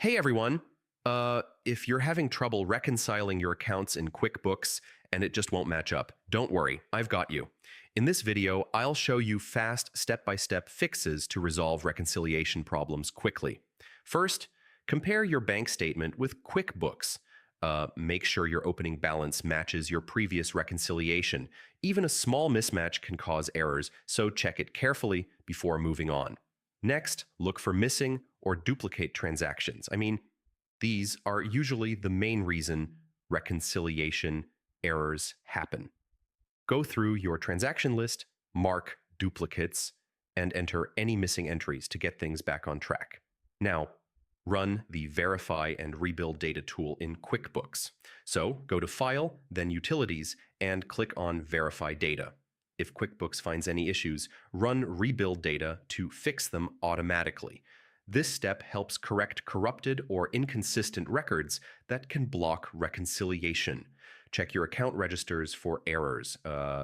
Hey everyone. If you're having trouble reconciling your accounts in QuickBooks and it just won't match up, don't worry, I've got you. In this video, I'll show you fast step-by-step fixes to resolve reconciliation problems quickly. First, compare your bank statement with QuickBooks. Make sure your opening balance matches your previous reconciliation. Even a small mismatch can cause errors, so check it carefully before moving on. Next, look for missing or duplicate transactions. These are usually the main reason reconciliation errors happen. Go through your transaction list, mark duplicates, and enter any missing entries to get things back on track. Now, run the Verify and Rebuild Data tool in QuickBooks. So go to File, then Utilities, and click on Verify Data. If QuickBooks finds any issues, run Rebuild Data to fix them automatically. This step helps correct corrupted or inconsistent records that can block reconciliation. Check your account registers for errors.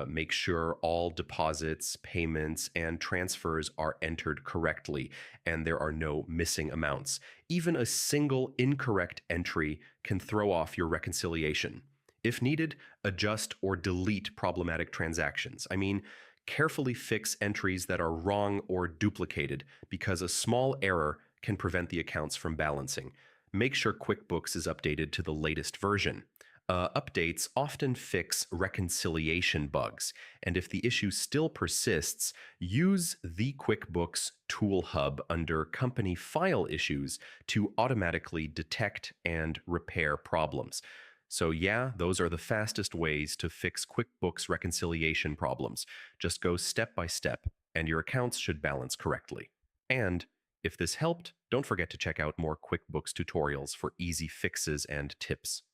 Make sure all deposits, payments, and transfers are entered correctly, and there are no missing amounts. Even a single incorrect entry can throw off your reconciliation. If needed, adjust or delete problematic transactions. Carefully fix entries that are wrong or duplicated because a small error can prevent the accounts from balancing. Make sure QuickBooks is updated to the latest version. Updates often fix reconciliation bugs, and if the issue still persists, use the QuickBooks Tool Hub under Company File Issues to automatically detect and repair problems. So yeah, those are the fastest ways to fix QuickBooks reconciliation problems. Just go step by step, and your accounts should balance correctly. And if this helped, don't forget to check out more QuickBooks tutorials for easy fixes and tips.